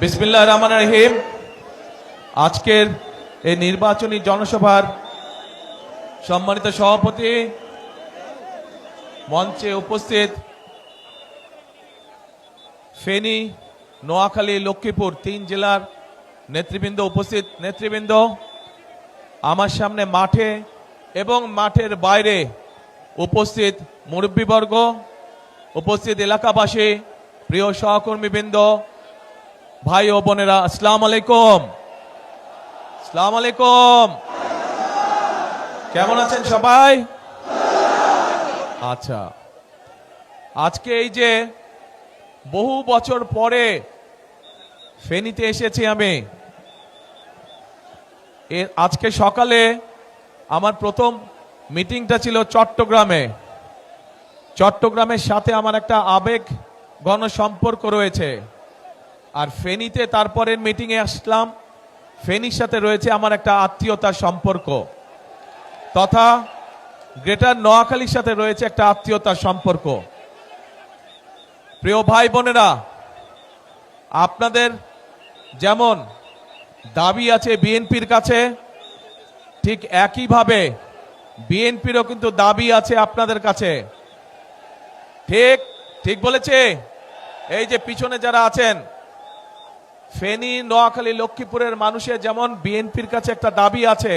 বিসমিল্লাহির রহমানির রহিম। আজকের এই নির্বাচনী জনসভার সম্মানিত সভাপতি, মঞ্চে উপস্থিত ফেনী, নোয়াখালী, লক্ষ্মীপুর 3 জেলার নেতৃবৃন্দ, উপস্থিত নেতৃবৃন্দ, আমার সামনে মাঠে এবং মাঠের বাইরে উপস্থিত মুরব্বীবর্গ, উপস্থিত এলাকাবাসী, প্রিয় সহকর্মীবৃন্দ, ভাই ও বোনেরা, আসসালামু আলাইকুম। আসসালামু আলাইকুম। কেমন আছেন সবাই? আচ্ছা, আজকে এই যে বহু বছর পরে ফেনীতে এসেছি আমি, আজকে সকালে আমার প্রথম মিটিংটা ছিল চট্টগ্রামে। চট্টগ্রামের সাথে আমার একটা আবেগ ঘন সম্পর্ক রয়েছে, আর ফেনীতে তারপরের মিটিংয়ে আসলাম, ফেনীর সাথে রয়েছে আমার একটা আত্মীয়তার সম্পর্ক, তথা গ্রেটার নোয়াখালীর সাথে রয়েছে একটা আত্মীয়তার সম্পর্ক। প্রিয় ভাই বোনেরা, আপনাদের যেমন দাবি আছে বিএনপির কাছে, ঠিক একইভাবে বিএনপিরও কিন্তু দাবি আছে আপনাদের কাছে। ঠিক ঠিক বলেছে? এই যে পিছনে যারা আছেন, ফেনী, নোয়াখালী, লক্ষ্মীপুরের মানুষের যেমন বিএনপির কাছে একটা দাবি আছে,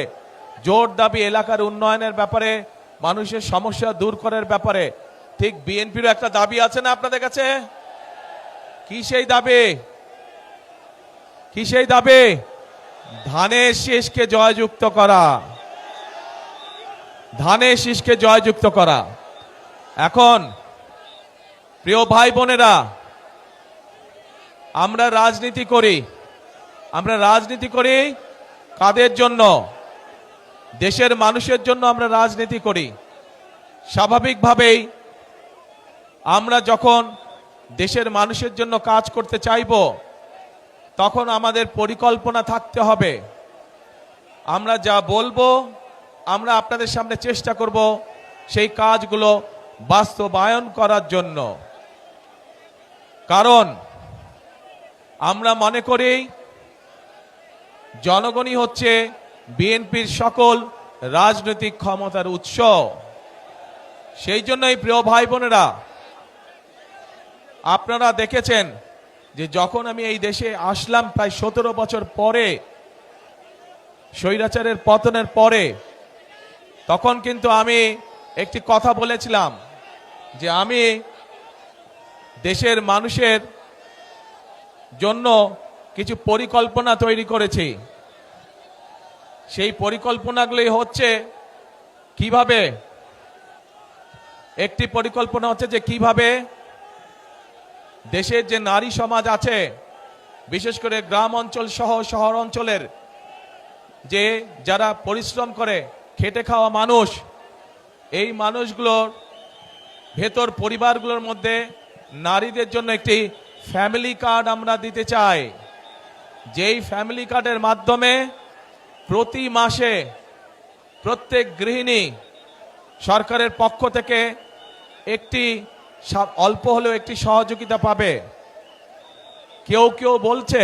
জোর দাবি এলাকার উন্নয়নের ব্যাপারে, মানুষের সমস্যা দূর করার ব্যাপারে, ঠিক বিএনপিরও একটা দাবি আছে না আপনাদের কাছে? কি সেই দাবি? কি সেই দাবি? ধানের শীষকে জয়যুক্ত করা, ধানের শীষকে জয়যুক্ত করা। এখন প্রিয় ভাই বোনেরা, আমরা রাজনীতি করি, আমরা রাজনীতি করি কাদের জন্য? দেশের মানুষের জন্য আমরা রাজনীতি করি। স্বাভাবিকভাবেই আমরা যখন দেশের মানুষের জন্য কাজ করতে চাইব, তখন আমাদের পরিকল্পনা থাকতে হবে। আমরা যা বলবো, আমরা আপনাদের সামনে চেষ্টা করব সেই কাজগুলো বাস্তবায়ন করার জন্য। কারণ আমরা মনে করি জনগণই হচ্ছে বিএনপির সকল রাজনৈতিক ক্ষমতার উৎস। সেই জন্যই প্রিয় ভাই বোনেরা, আপনারা দেখেছেন যে যখন আমি এই দেশে আসলাম প্রায় 17 বছর পরে, স্বৈরাচারের পতনের পরে, তখন কিন্তু আমি একটি কথা বলেছিলাম যে আমি দেশের মানুষের জন্য কিছু পরিকল্পনা তৈরি করেছি। সেই পরিকল্পনাগুলি হচ্ছে কিভাবে, একটি পরিকল্পনা হচ্ছে যে কিভাবে দেশের যে নারী সমাজ আছে, বিশেষ করে গ্রাম অঞ্চল সহ শহর অঞ্চলের যে যারা পরিশ্রম করে খেটে খাওয়া মানুষ, এই মানুষগুলোর ভেতর পরিবারগুলোর মধ্যে নারীদের জন্য একটি ফ্যামিলি কার্ড আমরা দিতে চাই। যেই ফ্যামিলি কার্ডের মাধ্যমে প্রতি মাসে প্রত্যেক গৃহিণী সরকারের পক্ষ থেকে একটি অল্প হলেও একটি সহযোগিতা পাবে। কেউ কেউ বলছে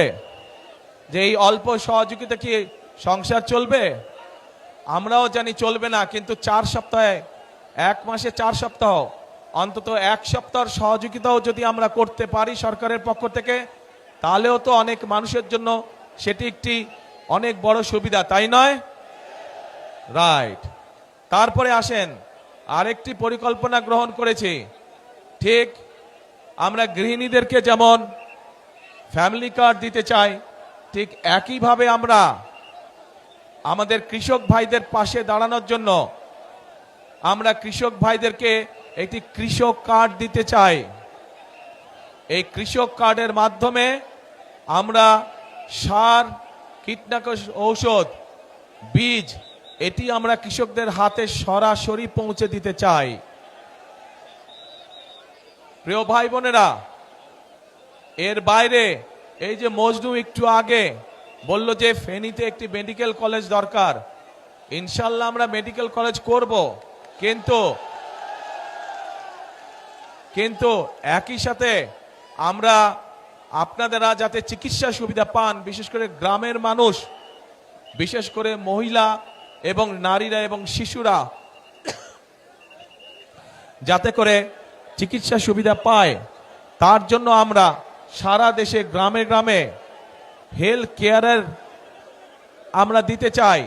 যে এই অল্প সহযোগিতা কি সংসার চলবে? আমরাও জানি চলবে না, কিন্তু 4 সপ্তাহে, 1 মাসে 4 সপ্তাহ, অন্তত 1 সপ্তাহের সহযোগিতাও যদি আমরা করতে পারি সরকারের পক্ষ থেকে, তাহলেও তো অনেক মানুষের জন্য সেটি একটি অনেক বড় সুবিধা, তাই নয়? রাইট। তারপরে আসেন, আরেকটি পরিকল্পনা গ্রহণ করেছি। ঠিক আমরা গৃহিণীদেরকে যেমন ফ্যামিলি কার্ড দিতে চাই, ঠিক একইভাবে আমরা আমাদের কৃষক ভাইদের পাশে দাঁড়ানোর জন্য আমরা কৃষক ভাইদেরকে একটি কৃষক কার্ড দিতে চাই। এই কৃষক কার্ডের মাধ্যমে আমরা সার, কীটনাশক ঔষধ, বীজ, এটি আমরা কৃষকদের হাতে সরাসরি পৌঁছে দিতে চাই। প্রিয় ভাই বোনেরা, এর বাইরে এই যে মজনু একটু আগে বলল যে ফেনীতে একটি মেডিকেল কলেজ দরকার, ইনশাল্লাহ আমরা মেডিকেল কলেজ করব, কিন্তু একই সাথে আমরা আপনারা যাতে চিকিৎসা সুবিধা পান, বিশেষ করে গ্রামের মানুষ, বিশেষ করে মহিলা এবং নারীরা এবং শিশুরা যাতে করে চিকিৎসা সুবিধা পায়, তার জন্য আমরা সারা দেশে গ্রামে গ্রামে হেলথ কেয়ারের আমরা দিতে চাই।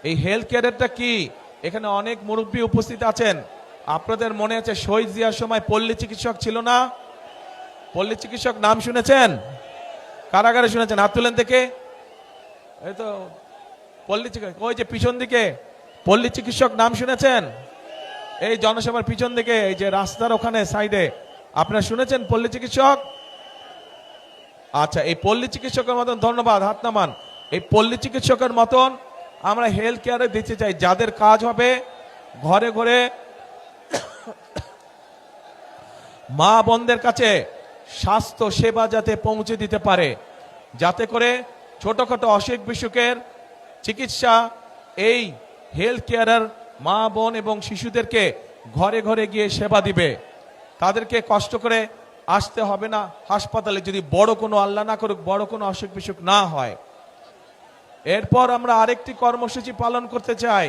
এই হেলথ কেয়ারটা কি? এখানে অনেক মুরব্বী উপস্থিত আছেন। আপনাদের মনে আছে শহীদ জিয়ার সময় পল্লী চিকিৎসক ছিল না? পল্লী চিকিৎসক নাম শুনেছেন? কারাগারে শুনেছেন? হাত তুলেন থেকে। এই তো পল্লী চিকিৎসক, ওই যে পিছন দিকে পল্লী চিকিৎসক নাম শুনেছেন? এই জনসভার পিছন দিকে, এই যে রাস্তার ওখানে সাইডে, আপনারা শুনেছেন পল্লী চিকিৎসক? আচ্ছা, এই পল্লী চিকিৎসকের মতন, ধন্যবাদ, হাত নামান। এই পল্লী চিকিৎসকের মতন আমরা হেলথ কেয়ারে দিতে চাই, যাদের কাজ হবে ঘরে ঘরে মা বোনদের কাছে স্বাস্থ্য সেবা যাতে পৌঁছে দিতে পারে, যাতে করে ছোটখাটো অসুখ বিসুখের চিকিৎসা এই হেলথ কেয়ারের মা বোন এবং শিশুদেরকে ঘরে ঘরে গিয়ে সেবা দিবে। তাদেরকে কষ্ট করে আসতে হবে না হাসপাতালে, যদি বড় কোনো, আল্লাহ না করুক, বড় কোনো অসুখ বিসুখ না হয়। এরপর আমরা আরেকটি কর্মসূচি পালন করতে চাই।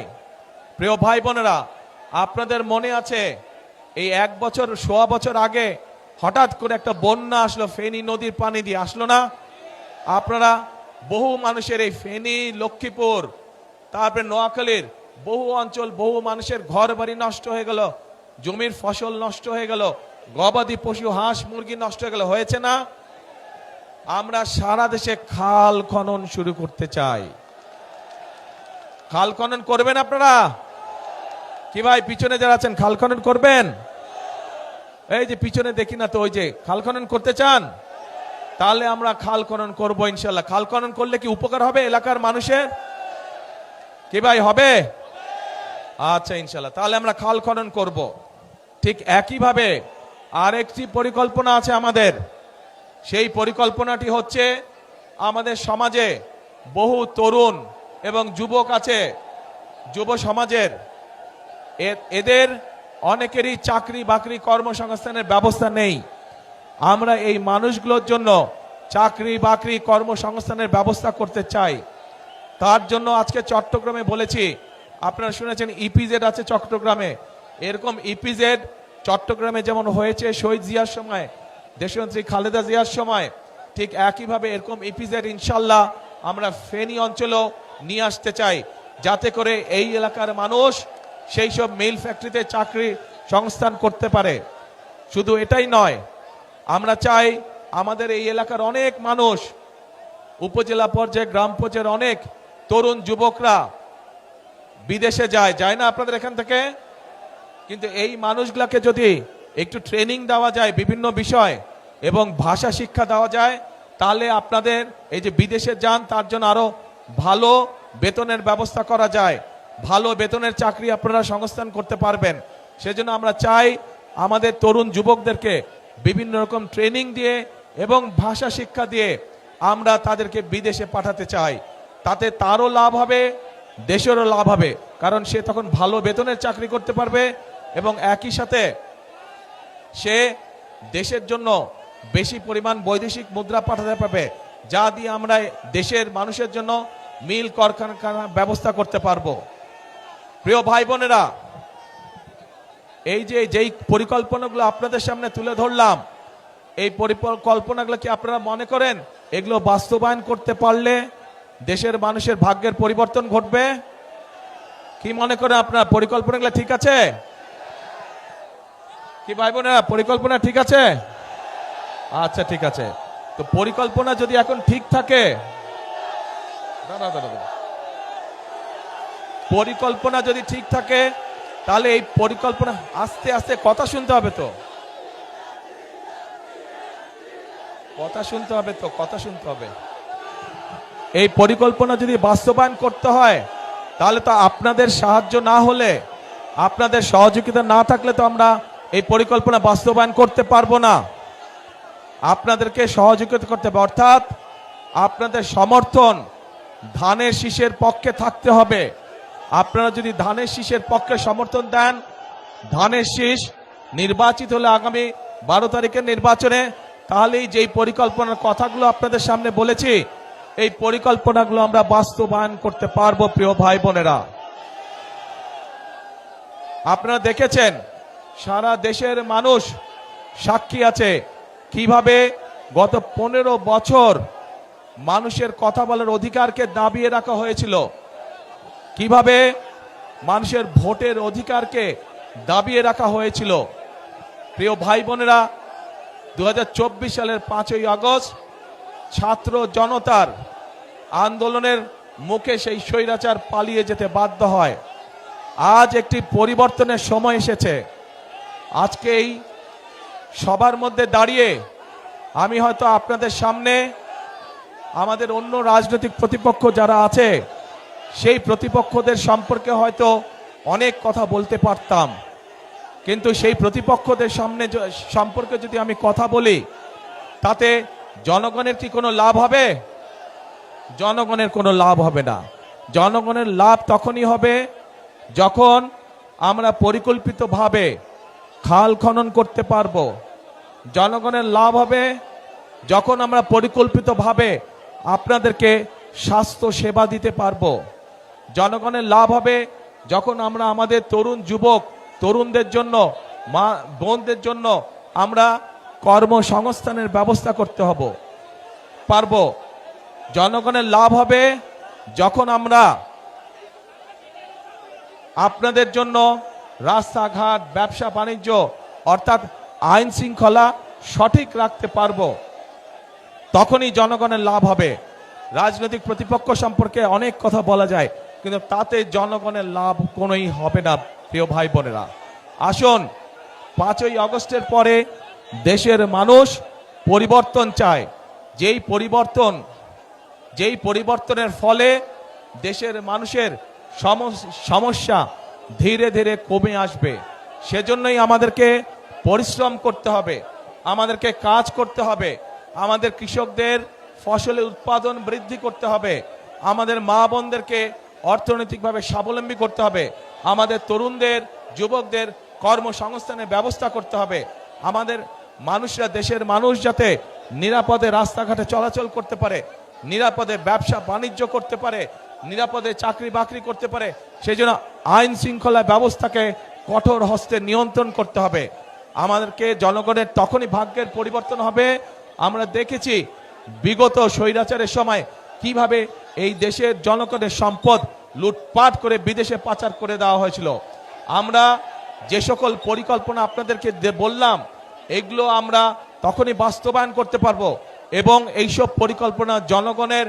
প্রিয় ভাই বোনেরা, আপনাদের মনে আছে এই 1 বছর, সোয়া বছর আগে হঠাৎ করে একটা বন্যা আসলো, ফেনী নদীর পানি দিয়ে আসলো না? আপনারা বহু মানুষের এই ফেনী, লক্ষ্মীপুর, তারপরে নোয়াখালীর বহু অঞ্চল, বহু মানুষের ঘর বাড়ি নষ্ট হয়ে গেল, জমির ফসল নষ্ট হয়ে গেল, গবাদি পশু হাঁস মুরগি নষ্ট হয়ে গেল, হয়েছে না? আমরা সারা দেশে খাল খনন শুরু করতে চাই। খাল খনন করবেন আপনারা কি ভাই? পিছনে যারা আছেন খাল খনন করবেন? এই যে পিছনে দেখি না তো, ওই যে খাল খনন করতে চান? তাহলে আমরা খাল খনন করবো ইনশাল্লাহ। খাল খনন করলে কি উপকার হবে এলাকার মানুষের? কি ভাই, হবে? আচ্ছা ইনশাল্লাহ, তাহলে আমরা খাল খনন করব। ঠিক একইভাবে আরেকটি পরিকল্পনা আছে আমাদের। সেই পরিকল্পনাটি হচ্ছে, আমাদের সমাজে বহু তরুণ এবং যুবক আছে, যুব সমাজের, এদের অনেকেরই চাকরি বাকরি কর্মসংস্থানের ব্যবস্থা নেই। আমরা এই মানুষগুলোর জন্য চাকরি বাকরি কর্মসংস্থানের ব্যবস্থা করতে চাই। তার জন্য আজকে চট্টগ্রামে বলেছি, আপনারা শুনেছেন ইপিজেড আছে চট্টগ্রামে, এরকম ইপিজেড চট্টগ্রামে যেমন হয়েছে শহীদ জিয়ার সময়, দেশনেত্রী খালেদা জিয়ার সময়, ঠিক একইভাবে এরকম ইপিজেড ইনশাল্লাহ আমরা ফেনী অঞ্চলেও নিয়ে আসতে চাই, যাতে করে এই এলাকার মানুষ সেই সব মিল ফ্যাক্টরিতে চাকরি সংস্থান করতে পারে। শুধু এটাই নয়, আমরা চাই আমাদের এই এলাকার অনেক মানুষ, উপজেলা পর্যায়ে, গ্রাম পর্যায়ের অনেক তরুণ যুবকরা বিদেশে যায় না আপনাদের এখান থেকে? কিন্তু এই মানুষগুলাকে যদি একটু ট্রেনিং দেওয়া যায় বিভিন্ন বিষয় এবং ভাষা শিক্ষা দেওয়া যায়, তাহলে আপনাদের এই যে বিদেশে যান তার জন্য আরো ভালো বেতনের ব্যবস্থা করা যায়, ভালো বেতনের চাকরি আপনারা সংস্থান করতে পারবেন। সেজন্য আমরা চাই আমাদের তরুণ যুবকদেরকে বিভিন্ন রকম ট্রেনিং দিয়ে এবং ভাষা শিক্ষা দিয়ে আমরা তাদেরকে বিদেশে পাঠাতে চাই। তাতে তারও লাভ হবে, দেশেরও লাভ হবে, কারণ সে তখন ভালো বেতনের চাকরি করতে পারবে এবং একই সাথে সে দেশের জন্য বেশি পরিমাণ বৈদেশিক মুদ্রা পাঠাতে পারবে, যা দিয়ে আমরা দেশের মানুষের জন্য মিল কারখানা ব্যবস্থা করতে পারবো। প্রিয় ভাই বোনেরা, এই যে যেই পরিকল্পনাগুলো আপনাদের সামনে তুলে ধরলাম, এই পরিকল্পনাগুলো কি আপনারা মনে করেন এগুলো বাস্তবায়ন করতে পারলে দেশের মানুষের ভাগ্যের পরিবর্তন ঘটবে? কি মনে করেন আপনারা? পরিকল্পনাগুলো ঠিক আছে কি ভাই বোনেরা? পরিকল্পনা ঠিক আছে? আচ্ছা ঠিক আছে। তো পরিকল্পনা যদি এখন ঠিক থাকে, পরিকল্পনা যদি ঠিক থাকে, তাহলে এই পরিকল্পনা আস্তে আস্তে, কথা শুনতে হবে তো, কথা শুনতে হবে তো, কথা শুনতে হবে। এই পরিকল্পনা যদি বাস্তবায়ন করতে হয়, তাহলে তো আপনাদের সাহায্য না হলে, আপনাদের সহযোগিতা না থাকলে তো আমরা এই পরিকল্পনা বাস্তবায়ন করতে পারবো না। আপনাদেরকে সহযোগিতা করতে হবে, অর্থাৎ আপনাদের সমর্থন ধানের শীষের পক্ষে থাকতে হবে। আপনারা যদি ধানের শীষের পক্ষে সমর্থন দেন, ধানের শীষ নির্বাচিত হলে আগামী 12 তারিখের নির্বাচনে তাহলেই যেই পরিকল্পনার কথাগুলো আপনাদের সামনে বলেছি এই পরিকল্পনাগুলো আমরা বাস্তবায়ন করতে পারবো। প্রিয় ভাই বোনেরা, আপনারা দেখেছেন সারা দেশের মানুষ সাক্ষী আছে কিভাবে গত 15 বছর মানুষের কথা বলার অধিকারকে দাবিয়ে রাখা হয়েছিল, কিভাবে মানুষের ভোটের অধিকারকে দাবিয়ে রাখা হয়েছিল। প্রিয় ভাই বোনেরা, 2024 সালের 5ই আগস্ট ছাত্র জনতার আন্দোলনের মুখে সেই স্বৈরাচার পালিয়ে যেতে বাধ্য হয়। আজ একটি পরিবর্তনের সময় এসেছে। আজকে এই সবার মধ্যে দাঁড়িয়ে আমি হয়তো আপনাদের সামনে আমাদের অন্য রাজনৈতিক প্রতিপক্ষ যারা আছে সেই প্রতিপক্ষদের সম্পর্কে হয়তো অনেক কথা বলতে পারতাম, কিন্তু সেই প্রতিপক্ষদের সম্পর্কে যদি আমি কথা বলি তাতে জনগণের কি কোনো লাভ হবে? জনগণের কোনো লাভ হবে না। জনগণের লাভ তখনই হবে যখন আমরা পরিকল্পিতভাবে খাল খনন করতে পারবো। জনগণের লাভ হবে যখন আমরা পরিকল্পিতভাবে আপনাদেরকে স্বাস্থ্য সেবা দিতে পারবো। জনগণের লাভ হবে যখন আমরা আমাদের তরুণ যুবক তরুণদের জন্য, মা বোনদের জন্য আমরা কর্মসংস্থানের ব্যবস্থা করতে পারবো। জনগণের লাভ হবে যখন আমরা আপনাদের জন্য রাস্তাঘাট, ব্যবসা বাণিজ্য অর্থাৎ আইন শৃঙ্খলা সঠিক রাখতে পারবো। তখনই জনগণের লাভ হবে। রাজনৈতিক প্রতিপক্ষ সম্পর্কে অনেক কথা বলা যায়, কিন্তু তাতে জনগণের লাভ কোনোই হবে না। প্রিয় ভাই বোনেরা, আসুন 5ই আগস্টের পরে দেশের মানুষ পরিবর্তন চায়। যেই পরিবর্তনের ফলে দেশের মানুষের সমস্যা ধীরে ধীরে কমে আসবে। সেজন্যই আমাদেরকে পরিশ্রম করতে হবে, আমাদেরকে কাজ করতে হবে, আমাদের কৃষকদের ফসলের উৎপাদন বৃদ্ধি করতে হবে, আমাদের মা বোনদেরকে অর্থনৈতিকভাবে স্বাবলম্বী করতে হবে, আমাদের তরুণদের যুবকদের কর্মসংস্থানের ব্যবস্থা করতে হবে। আমাদের মানুষরা, দেশের মানুষ যাতে নিরাপদে রাস্তাঘাটে চলাচল করতে পারে, নিরাপদে ব্যবসা বাণিজ্য করতে পারে, নিরাপদে চাকরি বাকরি করতে পারে, সেই জন্য আইন শৃঙ্খলা ব্যবস্থাকে কঠোর হস্তে নিয়ন্ত্রণ করতে হবে। আমাদেরকে জনগণের তখনই ভাগ্যের পরিবর্তন হবে। আমরা দেখেছি বিগত স্বৈরাচারের সময় কিভাবে এই দেশের জনগণের সম্পদ লুটপাট করে বিদেশে পাচার করে দেওয়া হয়েছিল। আমরা যে সকল পরিকল্পনা আপনাদেরকে বললাম এগুলো আমরা তখনই বাস্তবায়ন করতে পারবো, এবং এইসব পরিকল্পনা জনগণের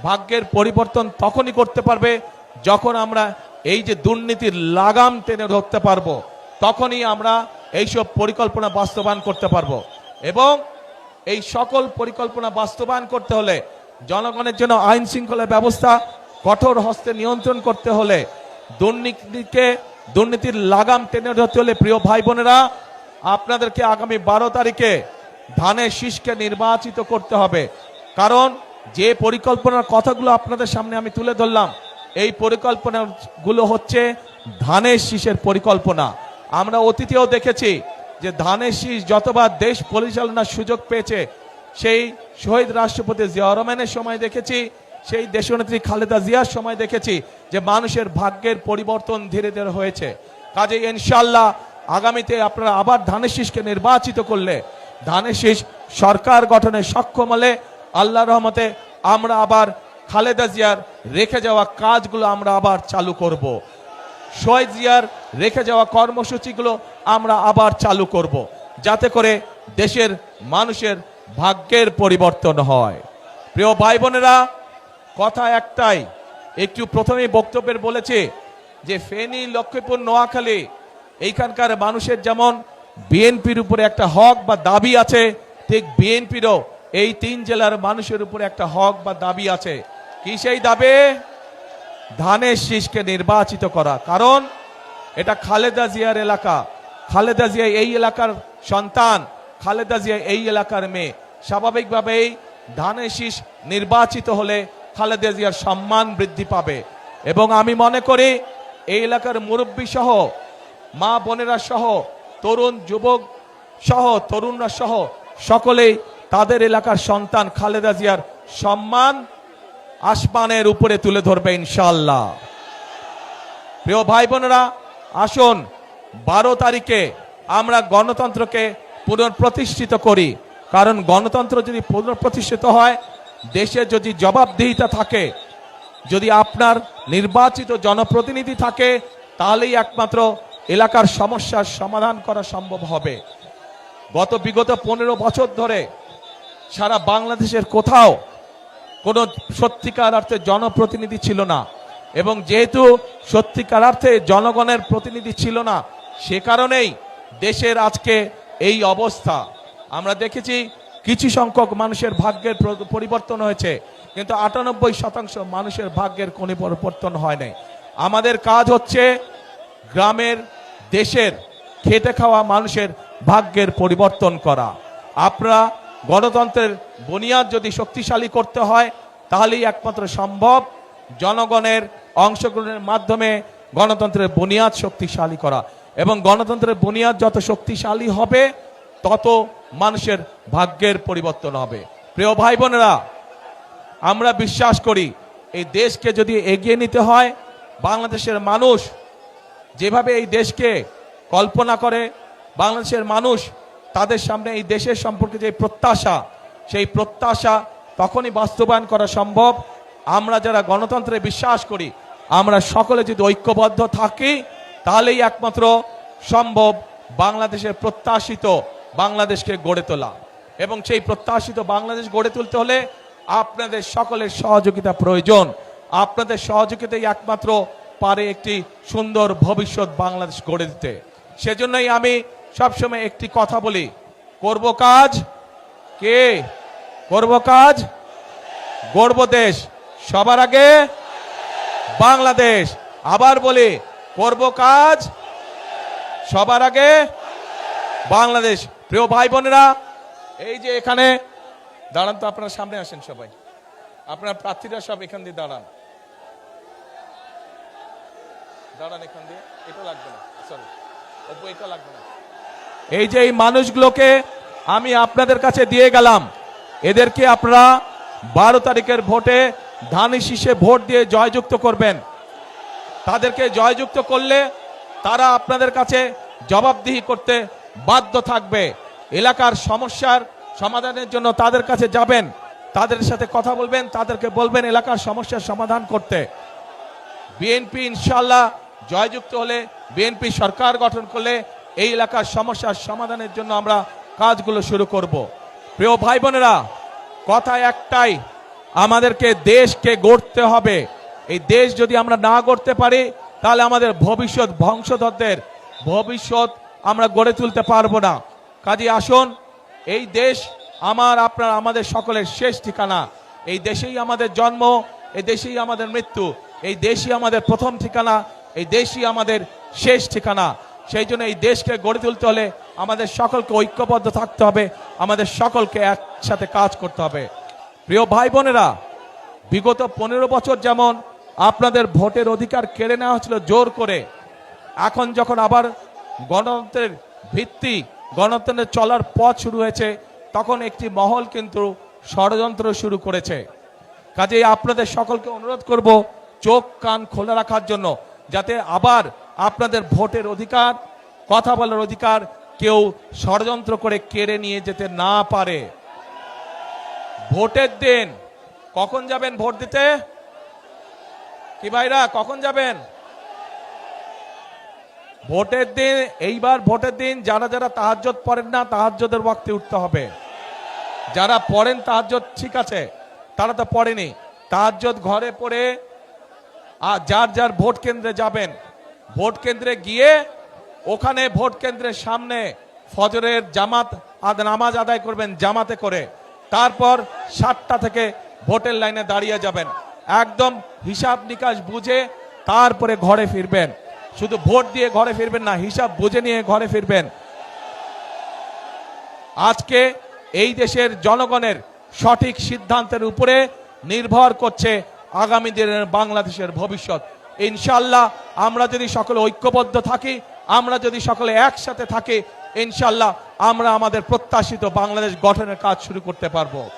ভাগ্যের পরিবর্তন তখনই করতে পারবে যখন আমরা এই যে দুর্নীতির লাগাম টেনে ধরতে পারবো। তখনই আমরা এইসব পরিকল্পনা বাস্তবায়ন করতে পারবো। এবং এই সকল পরিকল্পনা বাস্তবায়ন করতে হলে, জনগণের জন্য আইন শৃঙ্খলা ব্যবস্থা কঠোর হস্তে নিয়ন্ত্রণ করতে হলে, দুর্নীতির লাগাম টেনে ধরতে হলে, প্রিয় ভাই বোনেরা, আপনাদেরকে আগামী 12 তারিখে ধানের শীষকে নির্বাচিত করতে হবে। কারণ যে পরিকল্পনার কথাগুলো আপনাদের সামনে আমি তুলে ধরলাম, এই পরিকল্পনাগুলো হচ্ছে ধানের শীষের পরিকল্পনা। আমরা অতীতেও দেখেছি যে ধানের শীষ যতবার দেশ পরিচালনার সুযোগ পেয়েছে, সেই শহীদ রাষ্ট্রপতি জিয়া রহমানের সময় দেখেছি, সেই দেশনেত্রী খালেদা জিয়ার সময় দেখেছি যে মানুষের ভাগ্যের পরিবর্তন ধীরে ধীরে হয়েছে। কাজেই ইনশাআল্লাহ আগামীতে আপনারা আবার ধানের শীষকে নির্বাচিত করলে, ধানের শীষ সরকার গঠনে সক্ষম হলে, আল্লাহর রহমতে আমরা আবার খালেদা জিয়ার রেখে যাওয়া কাজগুলো আমরা আবার চালু করব। শহীদ জিয়ার রেখে যাওয়া কর্মসূচিগুলো আমরা আবার চালু করব, যাতে করে দেশের মানুষের ভাগ্যের পরিবর্তন হয়। প্রিয় ভাই বোনেরা, কথা একটাই, একটু প্রথমেই বক্তব্যের বলেছে যে ফেনী, লক্ষ্মীপুর, নোয়াখালী এইখানকার মানুষের যেমন বিএনপির উপরে একটা হক বা দাবি আছে, ঠিক বিএনপিরও এই 3 জেলার মানুষের উপরে একটা হক বা দাবি আছে। কি সেই দাবি? ধানের শীষকে নির্বাচিত করা। কারণ এটা খালেদা জিয়ার এলাকা, খালেদা জিয়া এই এলাকার সন্তান, খালেদা জিয়া এই এলাকার মেয়ে। স্বাভাবিকভাবেই ধানের শীষ নির্বাচিত হলে খালেদা জিয়ার সম্মান বৃদ্ধি পাবে। এবং আমি মনে করি এই এলাকার মুরব্বী সহ, মা বোনেরা সহ, তরুণ যুবক সহ, তরুণরা সহ সকলেই তাদের এলাকার সন্তান খালেদা জিয়ার সম্মান আসমানের উপরে তুলে ধরবে ইনশাআল্লাহ। প্রিয় ভাই বোনেরা, আসুন 12 তারিখে আমরা গণতন্ত্রকে পুনঃপ্রতিষ্ঠিত করি। কারণ গণতন্ত্র যদি পুনঃপ্রতিষ্ঠিত হয়, দেশে যদি জবাবদিহিতা থাকে, যদি আপনার নির্বাচিত জনপ্রতিনিধি থাকে, তাহলেই একমাত্র এলাকার সমস্যার সমাধান করা সম্ভব হবে। বিগত 15 বছর ধরে সারা বাংলাদেশের কোথাও কোনো সত্যিকার অর্থে জনপ্রতিনিধি ছিল না, এবং যেহেতু সত্যিকার অর্থে জনগণের প্রতিনিধি ছিল না, সে কারণেই দেশের আজকে এই অবস্থা। আমরা দেখেছি কিছু সংখ্যক মানুষের ভাগ্যের পরিবর্তন হয়েছে, কিন্তু 98% মানুষের ভাগ্যের কোনো পরিবর্তন হয় নাই। আমাদের কাজ হচ্ছে গ্রামের, দেশের খেটে খাওয়া মানুষের ভাগ্যের পরিবর্তন করা। আপনারা গণতন্ত্রের বুনিয়াদ যদি শক্তিশালী করতে হয়, তাহলেই একমাত্র সম্ভব জনগণের অংশগ্রহণের মাধ্যমে গণতন্ত্রের বুনিয়াদ শক্তিশালী করা। এবং গণতন্ত্রের বুনিয়াদ যত শক্তিশালী হবে, তত মানুষের ভাগ্যের পরিবর্তন হবে। প্রিয় ভাই বোনেরা, আমরা বিশ্বাস করি এই দেশকে যদি এগিয়ে নিতে হয়, বাংলাদেশের মানুষ যেভাবে এই দেশকে কল্পনা করে, বাংলাদেশের মানুষ তাদের সামনে এই দেশের সম্পর্কে যে প্রত্যাশা, সেই প্রত্যাশা তখনই বাস্তবায়ন করা সম্ভব আমরা যারা গণতন্ত্রে বিশ্বাস করি, আমরা সকলে যদি ঐক্যবদ্ধ থাকি, তাহলেই একমাত্র সম্ভব বাংলাদেশের প্রত্যাশিত বাংলাদেশকে গড়ে তোলা। এবং সেই প্রত্যাশিত বাংলাদেশ গড়ে তুলতে হলে আপনাদের সকলের সহযোগিতা প্রয়োজন। আপনাদের সহযোগিতাই একমাত্র পারে একটি সুন্দর ভবিষ্যৎ বাংলাদেশ গড়ে দিতে। সেজন্যই আমি সবসময় একটি কথা বলি, করব কাজ, কে করব কাজ, গড়ব দেশ, সবার আগে বাংলাদেশ। আবার বলি, করব কাজ, সবার আগে বাংলাদেশ। প্রিয় ভাই বোনেরা, এই যে এখানে দাঁড়ান তো, আপনারা সামনে আসেন সবাই, আপনার প্রার্থীরা সব এখান দিয়ে দাঁড়ান, দাঁড়ান এখান দিয়ে, এটা লাগবে না, সরি অপু, এটা লাগবে না। এই যে এই মানুষগুলোকে আমি আপনাদের কাছে দিয়ে গেলাম, এদেরকে আপনারা 12 তারিখের ভোটে ধানের শীষে ভোট দিয়ে জয়যুক্ত করবেন। তাদেরকে জয়যুক্ত করলে তারা আপনাদের কাছে জবাবদিহি করতে বাধ্য থাকবে। এলাকার সমস্যার সমাধানের জন্য তাদের কাছে যাবেন, তাদের সাথে কথা বলবেন, তাদেরকে বলবেন এলাকার সমস্যার সমাধান করতে। বিএনপি ইনশাআল্লাহ জয়যুক্ত হলে, বিএনপি সরকার গঠন করলে এই এলাকার সমস্যার সমাধানের জন্য আমরা কাজগুলো শুরু করব। প্রিয় ভাই বোনেরা, কথা একটাই, আমাদেরকে দেশকে গড়তে হবে। এই দেশ যদি আমরা না গড়তে পারি, তাহলে আমাদের ভবিষ্যৎ, বংশধরদের ভবিষ্যৎ আমরা গড়ে তুলতে পারবো না। কাজে আসুন, এই দেশ আমার, আপনার, আমাদের সকলের শেষ ঠিকানা। এই দেশেই আমাদের জন্ম, এই দেশেই আমাদের মৃত্যু, এই দেশই আমাদের প্রথম ঠিকানা, এই দেশই আমাদের শেষ ঠিকানা। সেই জন্য এই দেশকে গড়ে তুলতে হলে আমাদের সকলকে ঐক্যবদ্ধ থাকতে হবে, আমাদের সকলকে একসাথে কাজ করতে হবে। প্রিয় ভাই বোনেরা, বিগত 15 বছর যেমন আপনাদের ভোটের অধিকার কেড়ে নেওয়া হচ্ছিল জোর করে, এখন যখন আবার গণতন্ত্রের ভিত্তি, গণতন্ত্রের চলার পথ শুরু হয়েছে, তখন একটি মহল কিন্তু ষড়যন্ত্র শুরু করেছে। কাজেই আপনাদের সকলকে অনুরোধ করব চোখ কান খোলা রাখার জন্য, যাতে আবার আপনাদের ভোটের অধিকার, কথা বলার অধিকার কেউ ষড়যন্ত্র করে কেড়ে নিয়ে যেতে না পারে। ভোটের দিন কখন যাবেন ভোট দিতে? কি ভাইরা, কখন যাবেন ভোটের দিন? এইবার ভোটের দিন যারা যারা তাহাজ্জুদ পড়েন না, তাহাজ্জুদের ওয়াক্তে উঠতে হবে। যারা পড়েন তাহাজ্জুদ ঠিক আছে, তারা তো পড়েনি, তাহাজ্জুদ ঘরে পড়ে আর যার যার ভোট কেন্দ্রে যাবেন, ভোট কেন্দ্রে গিয়ে ওখানে ভোট কেন্দ্রের সামনে ফজরের জামাত নামাজ আদায় করবেন জামাতে করে। তারপর 7টা থেকে ভোটের লাইনে দাঁড়িয়ে যাবেন, একদম হিসাব নিকাশ বুঝে তারপরে ঘরে ফিরবেন। শুধু ভোট দিয়ে ঘরে ফিরবেন না, হিসাব বুঝে নিয়ে ঘরে ফিরবেন। আজকে এই দেশের জনগণের সঠিক সিদ্ধান্তের উপরে নির্ভর করছে আগামী দিনের বাংলাদেশের ভবিষ্যৎ। ইনশাআল্লাহ আমরা যদি সকলে ঐক্যবদ্ধ থাকি, আমরা যদি সকলে একসাথে থাকি, ইনশাআল্লাহ আমরা আমাদের প্রত্যাশিত বাংলাদেশ গঠনের কাজ শুরু করতে পারবো।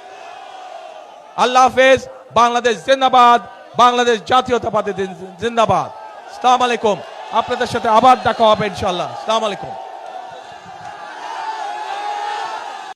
আল্লাহ হাফেজ। বাংলাদেশ জিন্দাবাদ, বাংলাদেশ জাতীয়তাবাদী জিন্দাবাদ। আসসালামু আলাইকুম। আপনাদের সাথে আবার দেখা হবে ইনশাআল্লাহ। আসসালামু আলাইকুম।